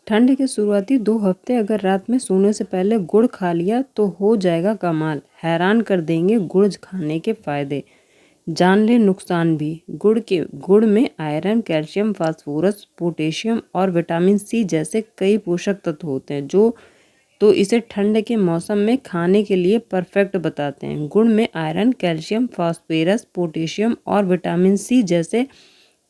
ठंड के शुरुआती 2 हफ्ते अगर रात में सोने से पहले गुड़ खा लिया तो हो जाएगा कमाल। हैरान कर देंगे गुड़ खाने के फ़ायदे। जान ले नुकसान भी। गुड़ में आयरन, कैल्शियम, फास्फोरस, पोटेशियम और विटामिन सी जैसे कई पोषक तत्व होते हैं जो तो इसे ठंड के मौसम में खाने के लिए परफेक्ट बताते हैं। गुड़ में आयरन, कैल्शियम, फास्फोरस, पोटेशियम और विटामिन सी जैसे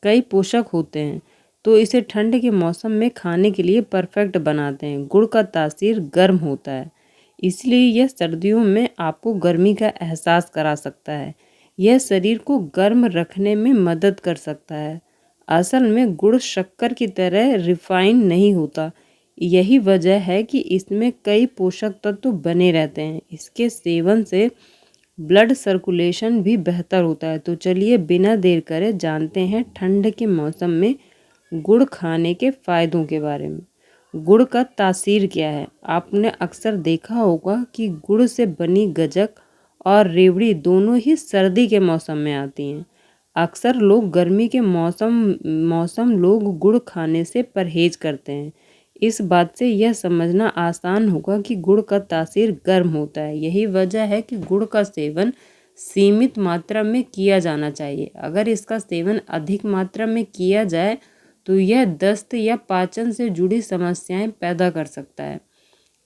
कई पोषक होते हैं तो इसे ठंड के मौसम में खाने के लिए परफेक्ट बनाते हैं। गुड़ का तासीर गर्म होता है, इसलिए यह सर्दियों में आपको गर्मी का एहसास करा सकता है। यह शरीर को गर्म रखने में मदद कर सकता है। असल में गुड़ शक्कर की तरह रिफाइन नहीं होता। यही वजह है कि इसमें कई पोषक तत्व बने रहते हैं। इसके सेवन से ब्लड सर्कुलेशन भी बेहतर होता है। तो चलिए बिना देर करे जानते हैं ठंड के मौसम में गुड़ खाने के फ़ायदों के बारे में। गुड़ का तासीर क्या है? आपने अक्सर देखा होगा कि गुड़ से बनी गज्जक और रेवड़ी दोनों ही सर्दी के मौसम में आती हैं। अक्सर लोग गर्मी के मौसम लोग गुड़ खाने से परहेज करते हैं। इस बात से यह समझना आसान होगा कि गुड़ का तासीर गर्म होता है। यही वजह है कि गुड़ का सेवन सीमित मात्रा में किया जाना चाहिए। अगर इसका सेवन अधिक मात्रा में किया जाए तो यह दस्त या पाचन से जुड़ी समस्याएं पैदा कर सकता है।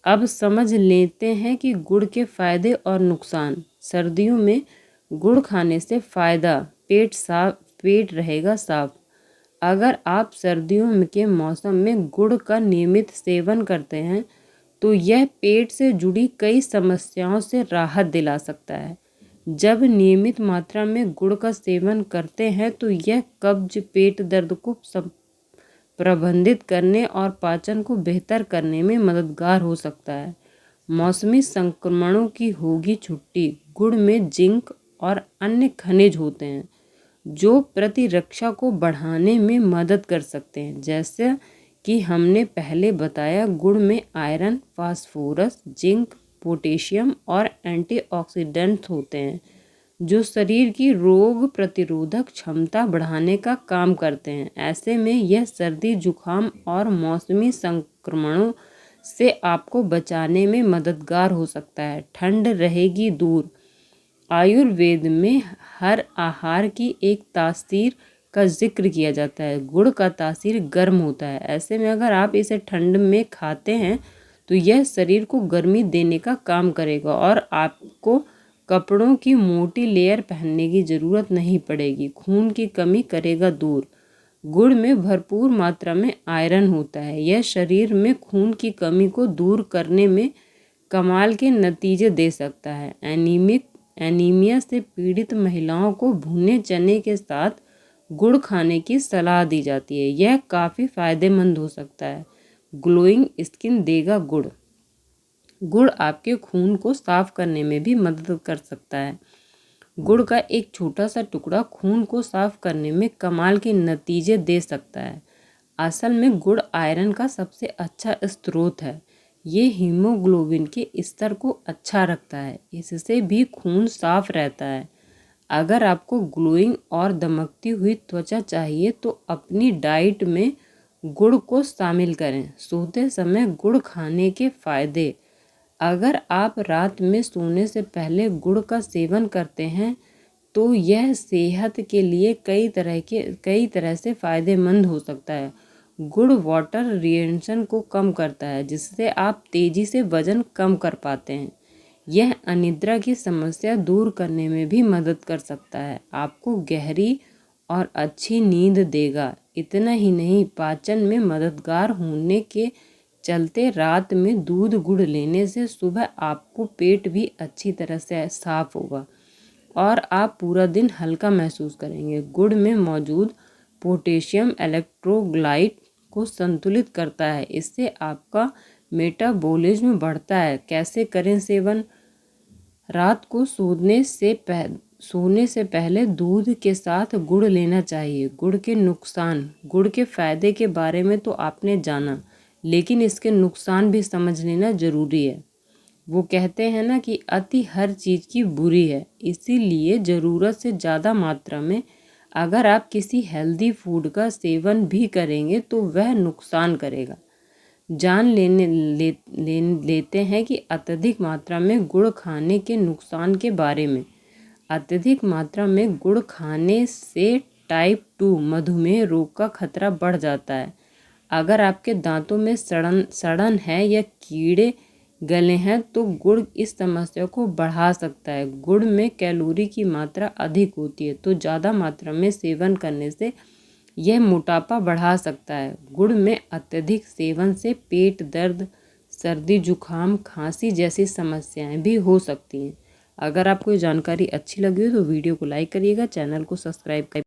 अब समझ लेते हैं कि गुड़ के फायदे और नुकसान। सर्दियों में गुड़ खाने से फ़ायदा, पेट रहेगा साफ। अगर आप सर्दियों के मौसम में गुड़ का नियमित सेवन करते हैं तो यह पेट से जुड़ी कई समस्याओं से राहत दिला सकता है। जब नियमित मात्रा में गुड़ का सेवन करते हैं तो यह कब्ज, पेट दर्द को प्रबंधित करने और पाचन को बेहतर करने में मददगार हो सकता है। मौसमी संक्रमणों की होगी छुट्टी। गुड़ में जिंक और अन्य खनिज होते हैं जो प्रतिरक्षा को बढ़ाने में मदद कर सकते हैं। जैसे कि हमने पहले बताया, गुड़ में आयरन, फास्फोरस, जिंक, पोटेशियम और एंटीऑक्सीडेंट्स होते हैं जो शरीर की रोग प्रतिरोधक क्षमता बढ़ाने का काम करते हैं। ऐसे में यह सर्दी, जुकाम और मौसमी संक्रमणों से आपको बचाने में मददगार हो सकता है। ठंड रहेगी दूर। आयुर्वेद में हर आहार की एक तासीर का जिक्र किया जाता है। गुड़ का तासीर गर्म होता है। ऐसे में अगर आप इसे ठंड में खाते हैं तो यह शरीर को गर्मी देने का काम करेगा और आपको कपड़ों की मोटी लेयर पहनने की ज़रूरत नहीं पड़ेगी। खून की कमी करेगा दूर। गुड़ में भरपूर मात्रा में आयरन होता है। यह शरीर में खून की कमी को दूर करने में कमाल के नतीजे दे सकता है। एनीमिया से पीड़ित महिलाओं को भुने चने के साथ गुड़ खाने की सलाह दी जाती है। यह काफ़ी फायदेमंद हो सकता है। ग्लोइंग स्किन देगा गुड़। गुड़ आपके खून को साफ करने में भी मदद कर सकता है। गुड़ का एक छोटा सा टुकड़ा खून को साफ करने में कमाल के नतीजे दे सकता है। असल में गुड़ आयरन का सबसे अच्छा स्रोत है। ये हीमोग्लोबिन के स्तर को अच्छा रखता है। इससे भी खून साफ रहता है। अगर आपको ग्लोइंग और दमकती हुई त्वचा चाहिए तो अपनी डाइट में गुड़ को शामिल करें। सोते समय गुड़ खाने के फायदे। अगर आप रात में सोने से पहले गुड़ का सेवन करते हैं तो यह सेहत के लिए कई तरह से फ़ायदेमंद हो सकता है। गुड़ वाटर रिटेंशन को कम करता है जिससे आप तेज़ी से वज़न कम कर पाते हैं। यह अनिद्रा की समस्या दूर करने में भी मदद कर सकता है। आपको गहरी और अच्छी नींद देगा। इतना ही नहीं, पाचन में मददगार होने के चलते रात में दूध गुड़ लेने से सुबह आपको पेट भी अच्छी तरह से साफ होगा और आप पूरा दिन हल्का महसूस करेंगे। गुड़ में मौजूद पोटेशियम इलेक्ट्रोलाइट को संतुलित करता है। इससे आपका मेटाबॉलिज्म बढ़ता है। कैसे करें सेवन? रात को सोने से पहले दूध के साथ गुड़ लेना चाहिए। गुड़ के नुकसान। गुड़ के फायदे के बारे में तो आपने जाना, लेकिन इसके नुकसान भी समझ लेना ज़रूरी है। वो कहते हैं ना कि अति हर चीज़ की बुरी है, इसीलिए ज़रूरत से ज़्यादा मात्रा में अगर आप किसी हेल्दी फूड का सेवन भी करेंगे तो वह नुकसान करेगा। जान लेते हैं कि अत्यधिक मात्रा में गुड़ खाने के नुकसान के बारे में। अत्यधिक मात्रा में गुड़ खाने से टाइप 2 मधुमेह रोग का खतरा बढ़ जाता है। अगर आपके दांतों में सड़न है या कीड़े गले हैं तो गुड़ इस समस्या को बढ़ा सकता है। गुड़ में कैलोरी की मात्रा अधिक होती है, तो ज़्यादा मात्रा में सेवन करने से यह मोटापा बढ़ा सकता है। गुड़ में अत्यधिक सेवन से पेट दर्द, सर्दी, जुखाम, खांसी जैसी समस्याएं भी हो सकती हैं। अगर आपको ये जानकारी अच्छी लगी हो तो वीडियो को लाइक करिएगा, चैनल को सब्सक्राइब करिए।